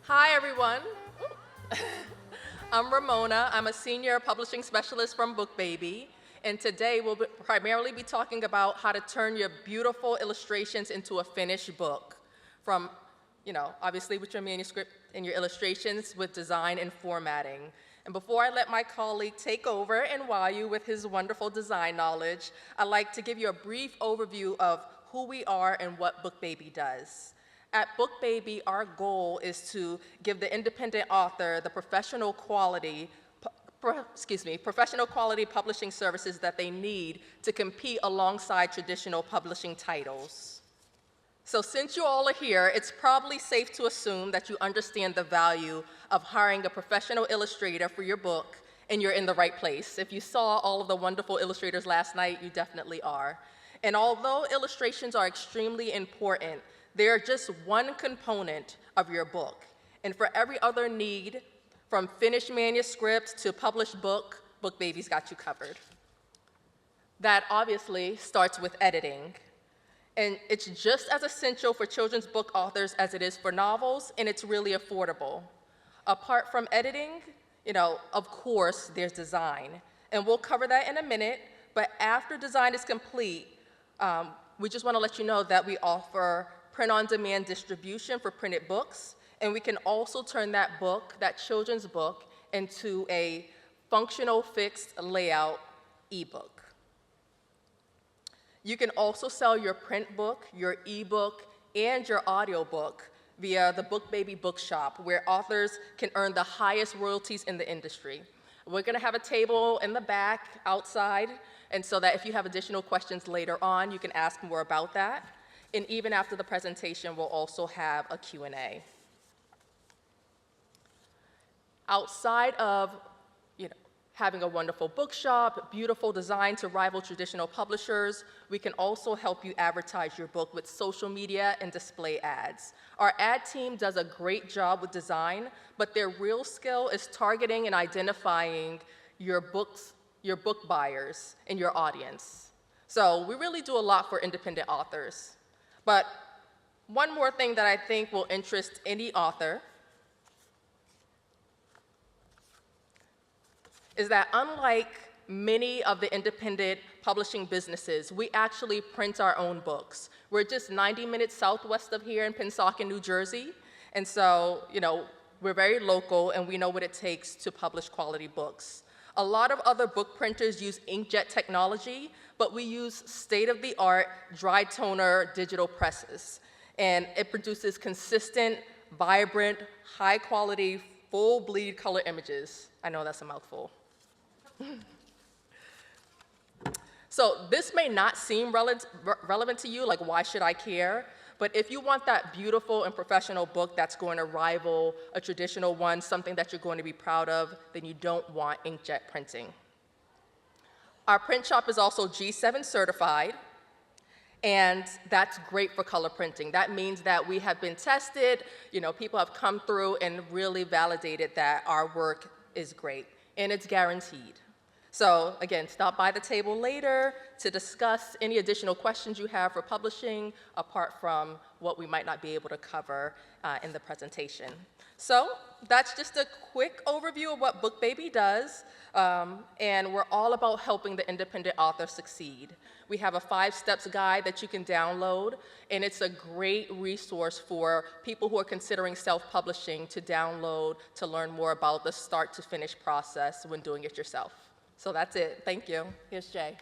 Hi, everyone. I'm Ramona. I'm a senior publishing specialist from BookBaby, and today we'll primarily be talking about how to turn your beautiful illustrations into a finished book from, obviously with your manuscript and your illustrations with design and formatting. And before I let my colleague take over and wow you with his wonderful design knowledge, I'd like to give you a brief overview of who we are and what BookBaby does. At BookBaby, our goal is to give the independent author the professional quality publishing services that they need to compete alongside traditional publishing titles. So since you all are here, it's probably safe to assume that you understand the value of hiring a professional illustrator for your book, and you're in the right place. If you saw all of the wonderful illustrators last night, you definitely are. And although illustrations are extremely important, they are just one component of your book. And for every other need, from finished manuscripts to published book, BookBaby's got you covered. That obviously starts with editing. And it's just as essential for children's book authors as it is for novels, and it's really affordable. Apart from editing, of course, there's design. And we'll cover that in a minute, but after design is complete, we just want to let you know that we offer print-on-demand distribution for printed books, and we can also turn that book, that children's book, into a functional fixed layout ebook. You can also sell your print book, your ebook, and your audiobook via the BookBaby Bookshop, where authors can earn the highest royalties in the industry. We're going to have a table in the back outside, and so that if you have additional questions later on, you can ask more about that. And even after the presentation, we'll also have a Q&A. Outside of having a wonderful bookshop, beautiful design to rival traditional publishers, we can also help you advertise your book with social media and display ads. Our ad team does a great job with design, but their real skill is targeting and identifying your book buyers and your audience. So we really do a lot for independent authors. But one more thing that I think will interest any author is that unlike many of the independent publishing businesses, we actually print our own books. We're just 90 minutes southwest of here in Pennsauken, New Jersey. And so, we're very local and we know what it takes to publish quality books. A lot of other book printers use inkjet technology, but we use state-of-the-art dry toner digital presses. And it produces consistent, vibrant, high-quality, full bleed color images. I know that's a mouthful. So this may not seem relevant to you, like why should I care? But if you want that beautiful and professional book that's going to rival a traditional one, something that you're going to be proud of, then you don't want inkjet printing. Our print shop is also G7 certified, and that's great for color printing. That means that we have been tested, people have come through and really validated that our work is great, and it's guaranteed. So again, stop by the table later to discuss any additional questions you have for publishing, apart from what we might not be able to cover in the presentation. So that's just a quick overview of what BookBaby does, and we're all about helping the independent author succeed. We have a 5-steps guide that you can download, and it's a great resource for people who are considering self-publishing to download to learn more about the start-to-finish process when doing it yourself. So that's it. Thank you. Here's Jay.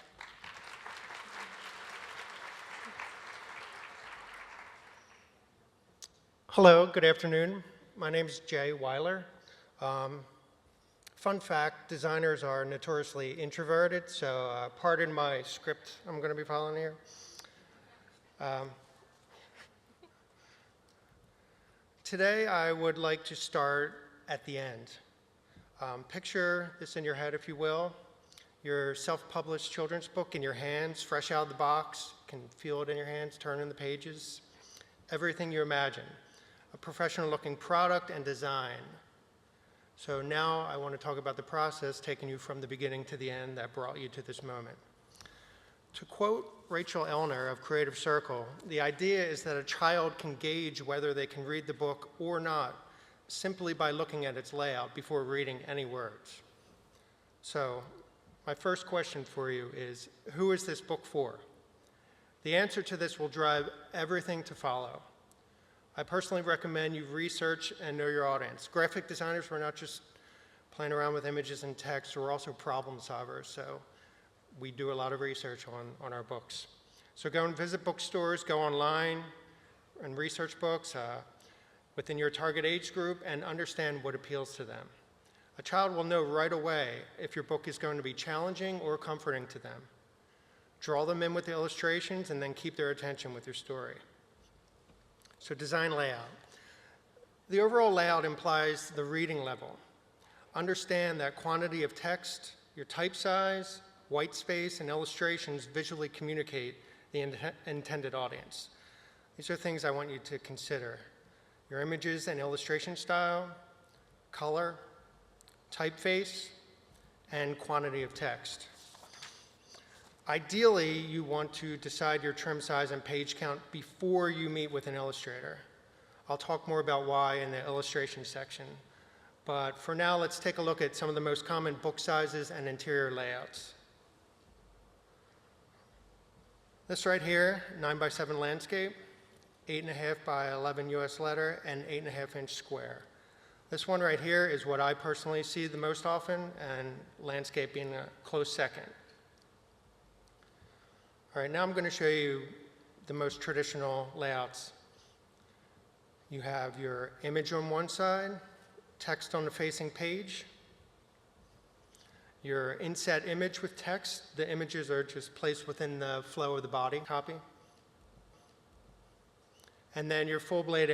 Hello, good afternoon. My name is Jay Weyler. Fun fact, designers are notoriously introverted, so pardon my script I'm going to be following here. Today I would like to start at the end. Picture this in your head, if you will. Your self-published children's book in your hands, fresh out of the box. You can feel it in your hands, turning the pages. Everything you imagine. A professional-looking product and design. So now I want to talk about the process taking you from the beginning to the end that brought you to this moment. To quote Rachel Elner of Creative Circle, the idea is that a child can gauge whether they can read the book or not simply by looking at its layout before reading any words. So, my first question for you is, who is this book for? The answer to this will drive everything to follow. I personally recommend you research and know your audience. Graphic designers, we're not just playing around with images and text, we're also problem solvers, so we do a lot of research on our books. So go and visit bookstores, go online and research books within your target age group and understand what appeals to them. A child will know right away if your book is going to be challenging or comforting to them. Draw them in with the illustrations and then keep their attention with your story. So design layout. The overall layout implies the reading level. Understand that quantity of text, your type size, white space, and illustrations visually communicate the intended audience. These are things I want you to consider. Your images and illustration style, color, typeface, and quantity of text. Ideally, you want to decide your trim size and page count before you meet with an illustrator. I'll talk more about why in the illustration section. But for now, let's take a look at some of the most common book sizes and interior layouts. This right here, 9x7 landscape, 8.5 by 11 US letter, and 8.5-inch square. This one right here is what I personally see the most often, and landscape being a close second. All right, now I'm going to show you the most traditional layouts. You have your image on one side, text on the facing page, your inset image with text. The images are just placed within the flow of the body copy. And then your full bleed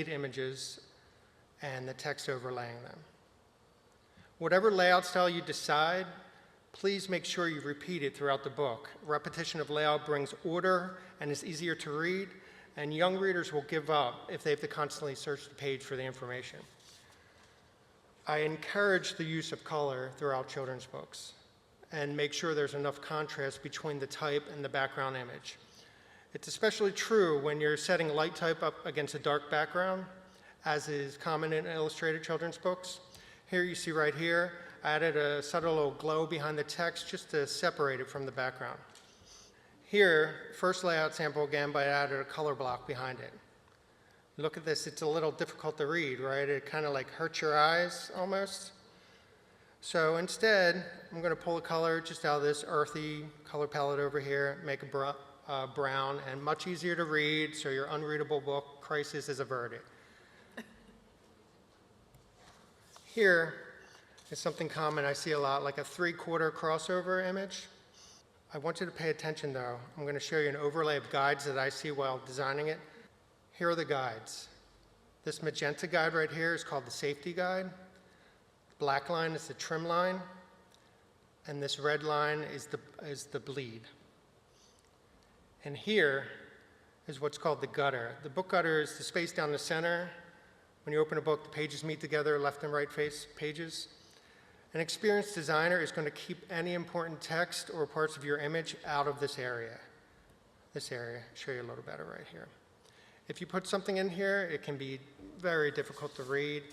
images and the text overlaying them. Whatever layout style you decide, please make sure you repeat it throughout the book. Repetition of layout brings order and is easier to read, and young readers will give up if they have to constantly search the page for the information. I encourage the use of color throughout children's books and make sure there's enough contrast between the type and the background image. It's especially true when you're setting light type up against a dark background, as is common in illustrated children's books. Here you see right here, I added a subtle little glow behind the text just to separate it from the background. Here, first layout sample again, but I added a color block behind it. Look at this, it's a little difficult to read, right? It kind of like hurts your eyes almost. So instead, I'm going to pull a color just out of this earthy color palette over here, make a brown, and much easier to read, so your unreadable book, crisis is averted. Here is something common I see a lot, like a 3/4 crossover image. I want you to pay attention though. I'm going to show you an overlay of guides that I see while designing it. Here are the guides. This magenta guide right here is called the safety guide. The black line is the trim line, and this red line is the bleed. And here is what's called the gutter. The book gutter is the space down the center. When you open a book, the pages meet together, left and right face pages. An experienced designer is going to keep any important text or parts of your image out of this area. This area, I'll show you a little better right here. If you put something in here, it can be very difficult to read.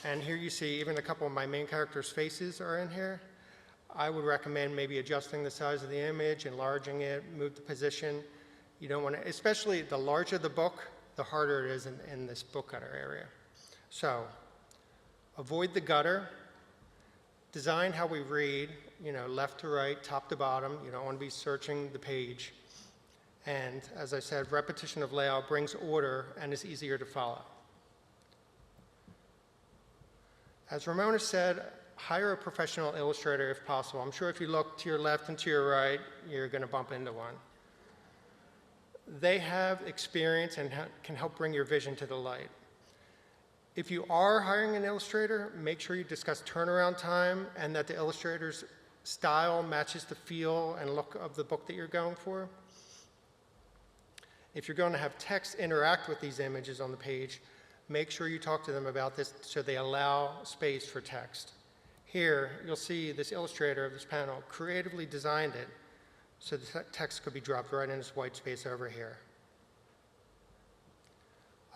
And here you see even a couple of my main characters' faces are in here. I would recommend maybe adjusting the size of the image, enlarging it, move the position. You don't want to, especially the larger the book, the harder it is in this book gutter area. So, avoid the gutter. Design how we read, left to right, top to bottom. You don't want to be searching the page. And as I said, repetition of layout brings order and is easier to follow. As Ramona said, hire a professional illustrator if possible. I'm sure if you look to your left and to your right, you're going to bump into one. They have experience and can help bring your vision to the light. If you are hiring an illustrator, make sure you discuss turnaround time and that the illustrator's style matches the feel and look of the book that you're going for. If you're going to have text interact with these images on the page, make sure you talk to them about this so they allow space for text. Here, you'll see this illustrator of this panel creatively designed it so the text could be dropped right in this white space over here.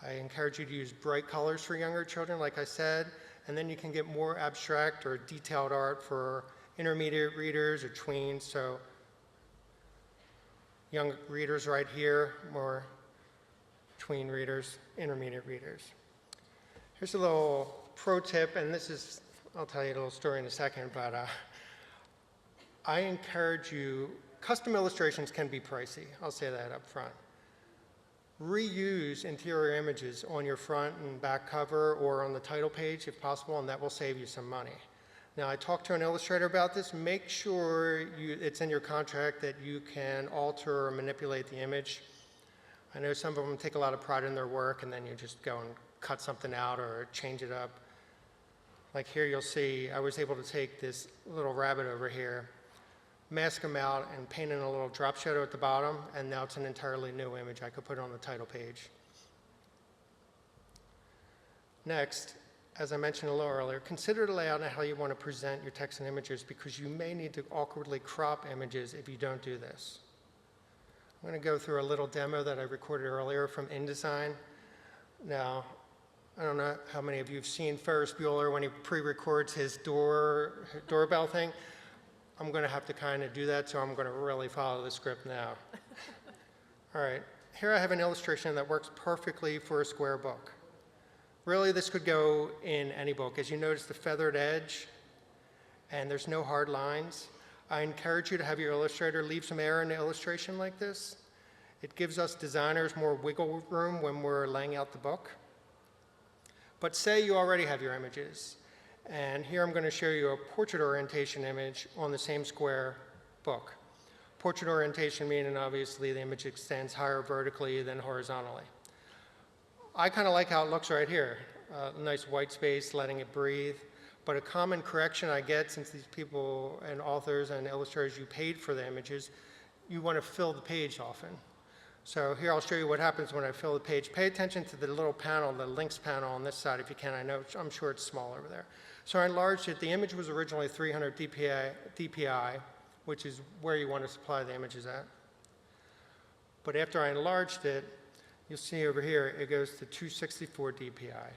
I encourage you to use bright colors for younger children, like I said, and then you can get more abstract or detailed art for intermediate readers or tweens. So young readers right here, more tween readers, intermediate readers. Here's a little pro tip, and this is, I'll tell you a little story in a second, but I encourage you, custom illustrations can be pricey, I'll say that up front. Reuse interior images on your front and back cover or on the title page if possible, and that will save you some money. Now, I talked to an illustrator about this. Make sure it's in your contract that you can alter or manipulate the image. I know some of them take a lot of pride in their work, and then you just go and cut something out or change it up. Like here you'll see, I was able to take this little rabbit over here, mask him out, and paint in a little drop shadow at the bottom, and now it's an entirely new image I could put on the title page. Next, as I mentioned a little earlier, consider the layout and how you want to present your text and images, because you may need to awkwardly crop images if you don't do this. I'm going to go through a little demo that I recorded earlier from InDesign. Now, I don't know how many of you have seen Ferris Bueller when he pre-records his doorbell thing. I'm going to have to kind of do that, so I'm going to really follow the script now. All right, here I have an illustration that works perfectly for a square book. Really, this could go in any book. As you notice, the feathered edge, and there's no hard lines. I encourage you to have your illustrator leave some air in the illustration like this. It gives us designers more wiggle room when we're laying out the book. But say you already have your images, and here I'm going to show you a portrait orientation image on the same square book. Portrait orientation meaning obviously the image extends higher vertically than horizontally. I kind of like how it looks right here. Nice white space, letting it breathe. But a common correction I get, since these people and authors and illustrators, you paid for the images, you want to fill the page often. So here I'll show you what happens when I fill the page. Pay attention to the little panel, the links panel on this side if you can. I'm sure it's small over there. So I enlarged it. The image was originally 300 DPI, which is where you want to supply the images at. But after I enlarged it, you'll see over here, it goes to 264 DPI.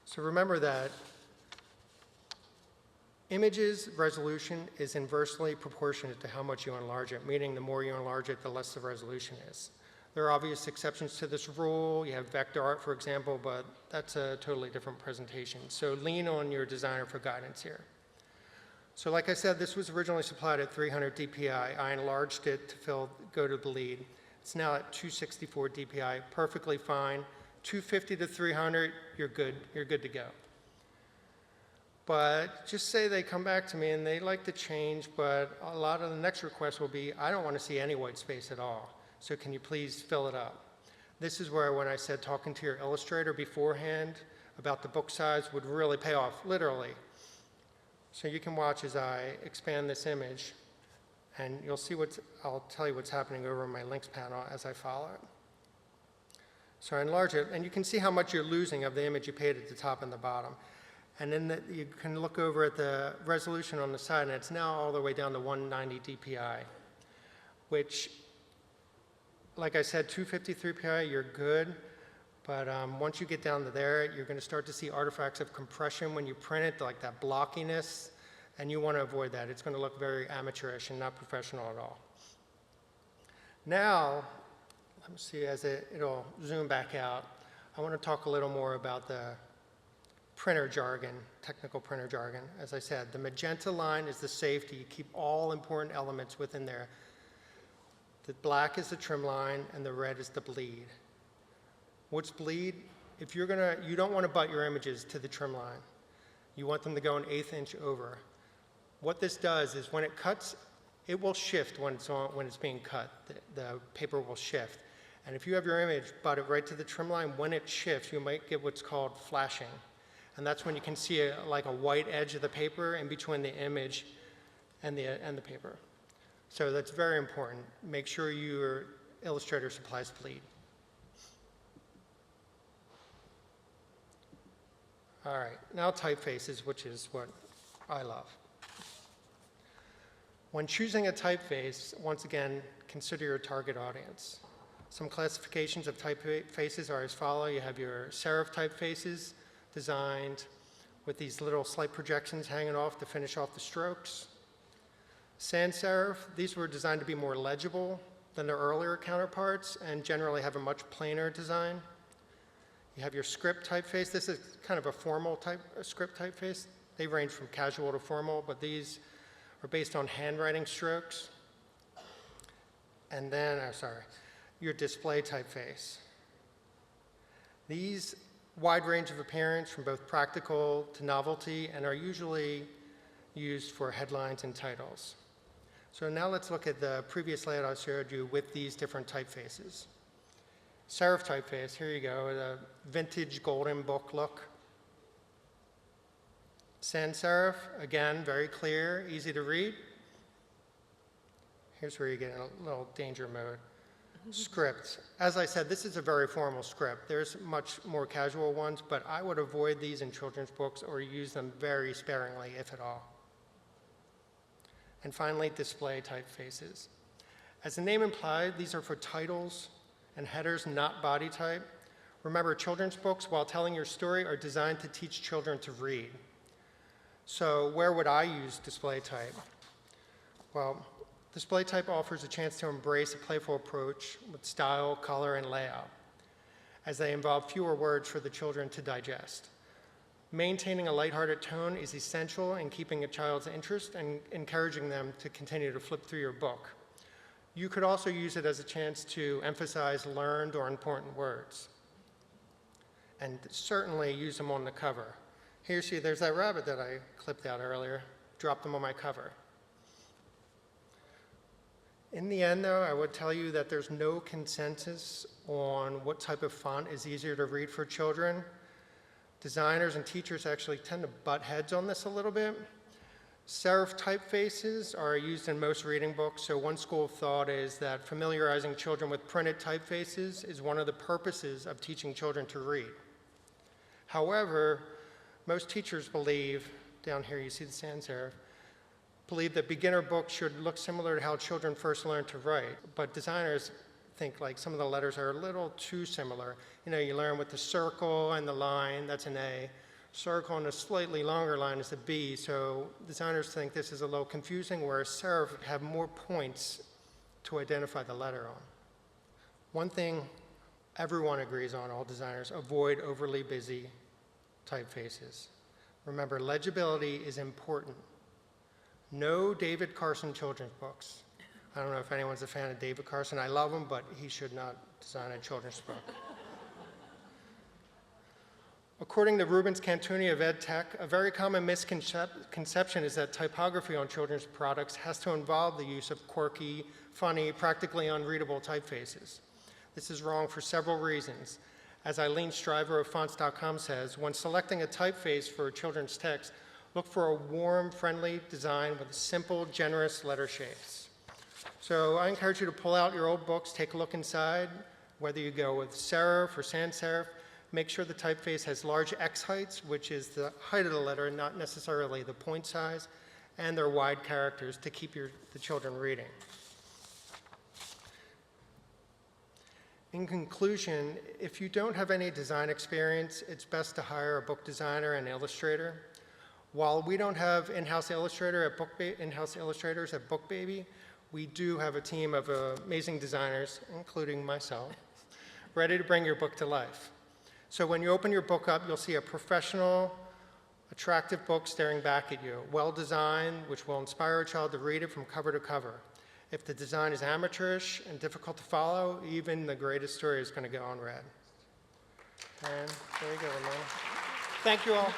So remember that images resolution is inversely proportionate to how much you enlarge it, meaning the more you enlarge it, the less the resolution is. There are obvious exceptions to this rule. You have vector art, for example, but that's a totally different presentation. So lean on your designer for guidance here. So like I said, this was originally supplied at 300 DPI. I enlarged it to go to the lead. It's now at 264 DPI, perfectly fine. 250 to 300, you're good to go. But just say they come back to me and they like to change, but a lot of the next requests will be, I don't want to see any white space at all, so can you please fill it up? This is where when I said talking to your illustrator beforehand about the book size would really pay off, literally. So you can watch as I expand this image, and you'll see I'll tell you what's happening over my links panel as I follow it. So I enlarge it, and you can see how much you're losing of the image you paid at the top and the bottom. And then you can look over at the resolution on the side, and it's now all the way down to 190 DPI, which, like I said, 253 DPI, you're good. But once you get down to there, you're going to start to see artifacts of compression when you print it, like that blockiness, and you want to avoid that. It's going to look very amateurish and not professional at all. Now, let me see, as it'll zoom back out, I want to talk a little more about the printer jargon, technical printer jargon. As I said, the magenta line is the safety. You keep all important elements within there. The black is the trim line, and the red is the bleed. What's bleed? If you don't want to butt your images to the trim line. You want them to go an 1/8 inch over. What this does is when it cuts, it will shift when it's being cut. The paper will shift. And if you have your image butted right to the trim line, when it shifts, you might get what's called flashing. And that's when you can see like a white edge of the paper in between the image and the paper. So that's very important. Make sure your illustrator supplies bleed. All right, now typefaces, which is what I love. When choosing a typeface, once again, consider your target audience. Some classifications of typefaces are as follow. You have your serif typefaces designed with these little slight projections hanging off to finish off the strokes. Sans serif, these were designed to be more legible than their earlier counterparts and generally have a much plainer design. You have your script typeface. This is kind of a formal script typeface. They range from casual to formal, but these are based on handwriting strokes. And then, your display typeface. These wide range of appearance from both practical to novelty and are usually used for headlines and titles. So now let's look at the previous layout I showed you with these different typefaces. Serif typeface, here you go, the vintage golden book look. Sans serif, again, very clear, easy to read. Here's where you get in a little danger mode. Script. As I said, this is a very formal script. There's much more casual ones, but I would avoid these in children's books or use them very sparingly, if at all. And finally, display typefaces. As the name implied, these are for titles and headers, not body type. Remember, children's books, while telling your story, are designed to teach children to read. So where would I use display type? Well, display type offers a chance to embrace a playful approach with style, color, and layout, as they involve fewer words for the children to digest. Maintaining a lighthearted tone is essential in keeping a child's interest and encouraging them to continue to flip through your book. You could also use it as a chance to emphasize learned or important words, and certainly use them on the cover. Here, see, there's that rabbit that I clipped out earlier. Dropped them on my cover. In the end, though, I would tell you that there's no consensus on what type of font is easier to read for children. Designers and teachers actually tend to butt heads on this a little bit. Serif typefaces are used in most reading books, so one school of thought is that familiarizing children with printed typefaces is one of the purposes of teaching children to read. However, most teachers believe, down here you see the sans serif, believe that beginner books should look similar to how children first learn to write, but designers think like some of the letters are a little too similar. You know, you learn with the circle and the line, that's an A. Circle and a slightly longer line is a B, so designers think this is a little confusing, whereas serif would have more points to identify the letter on. One thing everyone agrees on, all designers, avoid overly busy typefaces. Remember, legibility is important. No David Carson children's books. I don't know if anyone's a fan of David Carson. I love him, but he should not design a children's book. According to Rubens Cantoni of EdTech, a very common misconception is that typography on children's products has to involve the use of quirky, funny, practically unreadable typefaces. This is wrong for several reasons. As Eileen Stryver of fonts.com says, when selecting a typeface for children's text, look for a warm, friendly design with simple, generous letter shapes. So I encourage you to pull out your old books, take a look inside, whether you go with serif or sans serif. Make sure the typeface has large X heights, which is the height of the letter, not necessarily the point size, and they're wide characters to keep the children reading. In conclusion, if you don't have any design experience, it's best to hire a book designer and illustrator. While we don't have in-house illustrators at BookBaby, we do have a team of amazing designers, including myself, ready to bring your book to life. So when you open your book up, you'll see a professional, attractive book staring back at you, well-designed, which will inspire a child to read it from cover to cover. If the design is amateurish and difficult to follow, even the greatest story is going to go unread. And there you go, Ramona. Thank you all.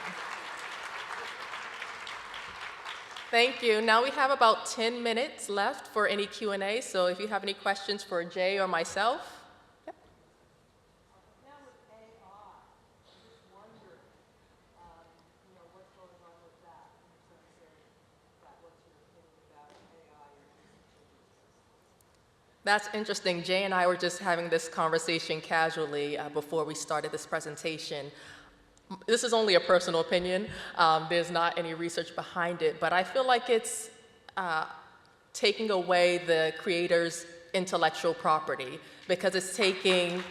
Thank you. Now we have about 10 minutes left for any Q&A, so if you have any questions for Jay or myself. Yep. Now with AI, I'm just wondering, what's going on with that in terms of what's your opinion about AI or That's interesting. Jay and I were just having this conversation casually before we started this presentation. This is only a personal opinion. There's not any research behind it, but I feel like it's taking away the creator's intellectual property because it's taking,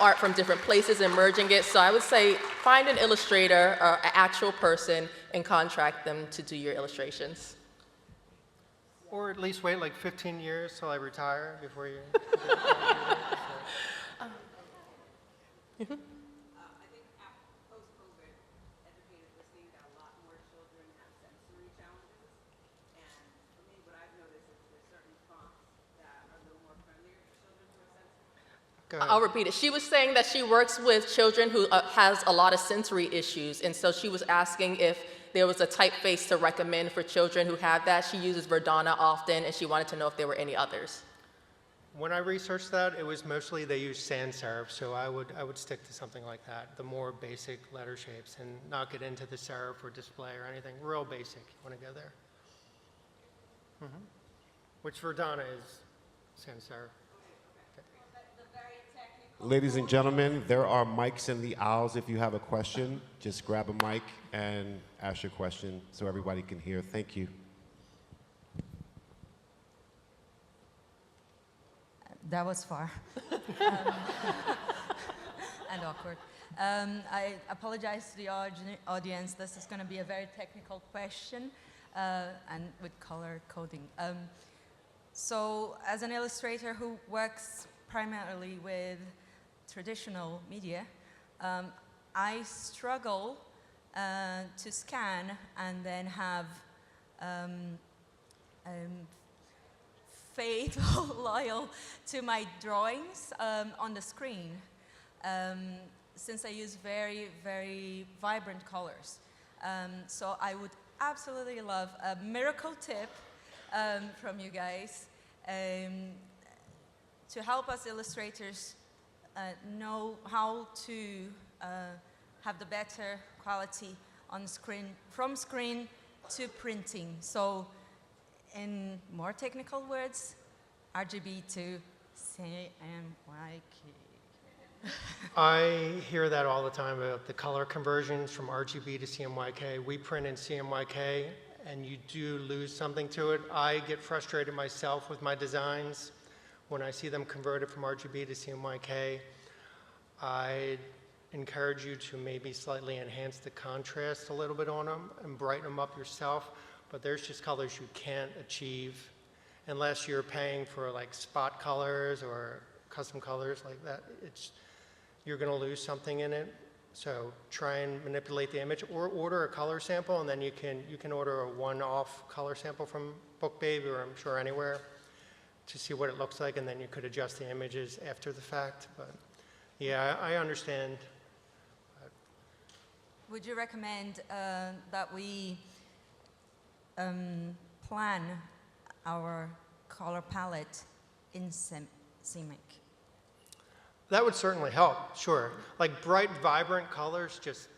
art from different places and merging it. So I would say find an illustrator or an actual person and contract them to do your illustrations. Or at least wait like 15 years till I retire before you. I think post-COVID, educators are seeing that a lot more children have sensory challenges. And for me, what I've noticed is there's certain fonts that are a little more friendlier to children who are sensitive. Go ahead. I'll repeat it. She was saying that she works with children who has a lot of sensory issues, and so she was asking if there was a typeface to recommend for children who have that. She uses Verdana often, and she wanted to know if there were any others. When I researched that, it was mostly they used sans serif, so I would stick to something like that, the more basic letter shapes, and not get into the serif or display or anything. Real basic. You want to go there? Which Verdana is sans serif. Ladies and gentlemen, there are mics in the aisles. If you have a question, just grab a mic and ask your question so everybody can hear. Thank you. That was far and awkward. I apologize to the audience. This is going to be a very technical question and with color coding. So as an illustrator who works primarily with traditional media, I struggle to scan and then have faithful, loyal to my drawings on the screen, since I use very, very vibrant colors. So I would absolutely love a miracle tip from you guys to help us illustrators know how to have the better quality on screen, from screen to printing. So in more technical words, RGB to CMYK. I hear that all the time about the color conversions from RGB to CMYK. We print in CMYK, and you do lose something to it. I get frustrated myself with my designs when I see them converted from RGB to CMYK. I encourage you to maybe slightly enhance the contrast a little bit on them and brighten them up yourself. But there's just colors you can't achieve unless you're paying for like spot colors or custom colors like that. You're going to lose something in it. So try and manipulate the image, or order a color sample, and then you can order a one-off color sample from BookBaby, or I'm sure anywhere, to see what it looks like, and then you could adjust the images after the fact. But yeah, I understand. Would you recommend that we plan our color palette in CMYK? That would certainly help, sure. Like bright, vibrant colors, just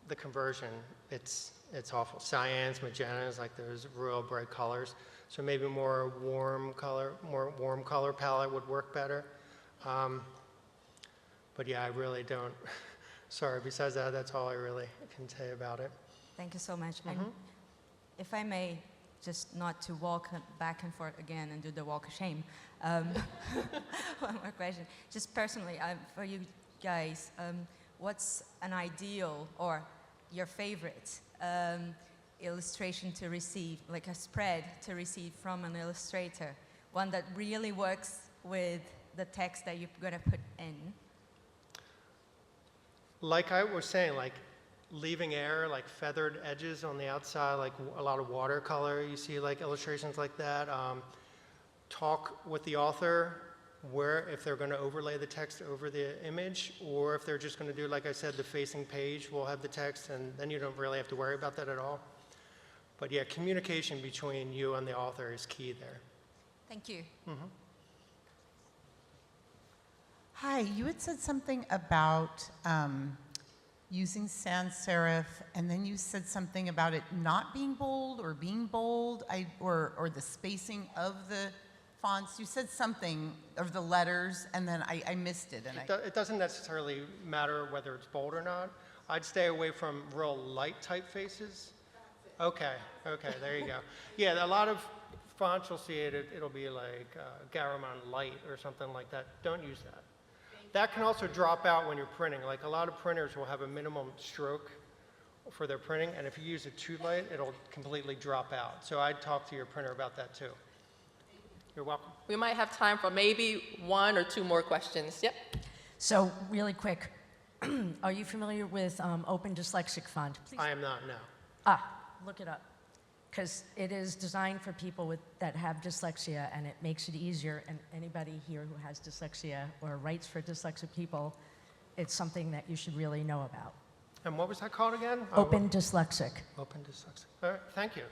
the conversion, it's awful. Cyans, magentas, like those real bright colors. So maybe more warm color palette would work better. But yeah, I really don't. Sorry, besides that, that's all I really can say about it. Thank you so much. And if I may, just not to walk back and forth again and do the walk of shame. One more question. Just personally, for you guys, what's an ideal or your favorite illustration to receive, like a spread to receive from an illustrator? One that really works with the text that you're going to put in? Like I was saying, like leaving air, like feathered edges on the outside, like a lot of watercolor. You see like illustrations like that. Talk with the author where if they're going to overlay the text over the image, or if they're just going to do, like I said, the facing page will have the text, and then you don't really have to worry about that at all. But yeah, communication between you and the author is key there. Thank you. Hi, you had said something about using sans serif, and then you said something about it not being bold or being bold, or the spacing of the fonts. You said something of the letters, and then I missed it. And It doesn't necessarily matter whether it's bold or not. I'd stay away from real light typefaces. Okay, there you go. Yeah, a lot of fonts, you'll see it'll be like Garamond Light or something like that. Don't use that. That can also drop out when you're printing. Like a lot of printers will have a minimum stroke for their printing, and if you use it too light, it'll completely drop out. So I'd talk to your printer about that too. You're welcome. We might have time for maybe 1 or 2 more questions. Yep. So really quick, are you familiar with Open Dyslexic Font? Please. I am not, no. Look it up, because it is designed for people that have dyslexia, and it makes it easier. And anybody here who has dyslexia or writes for dyslexic people, it's something that you should really know about. And what was that called again? Open Dyslexic. Open Dyslexic. All right, thank you.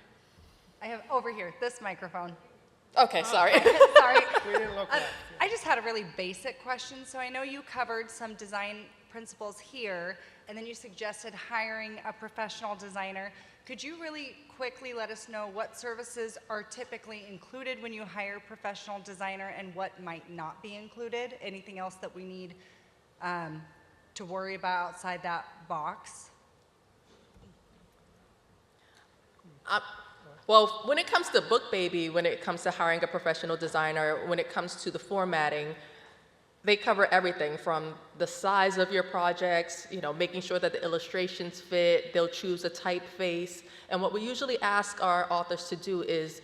I have over here, this microphone. Okay, sorry. Sorry. We didn't look that. I just had a really basic question. So I know you covered some design principles here, and then you suggested hiring a professional designer. Could you really quickly let us know what services are typically included when you hire a professional designer and what might not be included? Anything else that we need to worry about outside that box? Well, when it comes to BookBaby, when it comes to hiring a professional designer, when it comes to the formatting, they cover everything from the size of your projects, making sure that the illustrations fit. They'll choose a typeface. And what we usually ask our authors to do is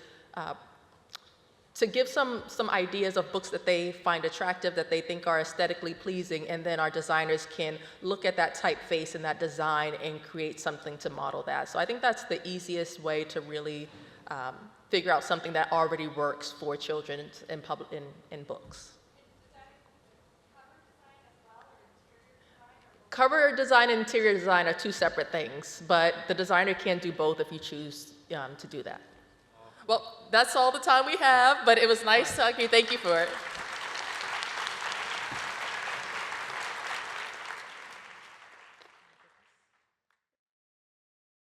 to give some ideas of books that they find attractive, that they think are aesthetically pleasing, and then our designers can look at that typeface and that design and create something to model that. So I think that's the easiest way to really figure out something that already works for children in books. Cover design and interior design are 2 separate things, but the designer can do both if you choose to do that. Well, that's all the time we have, but it was nice talking to you. Thank you for it.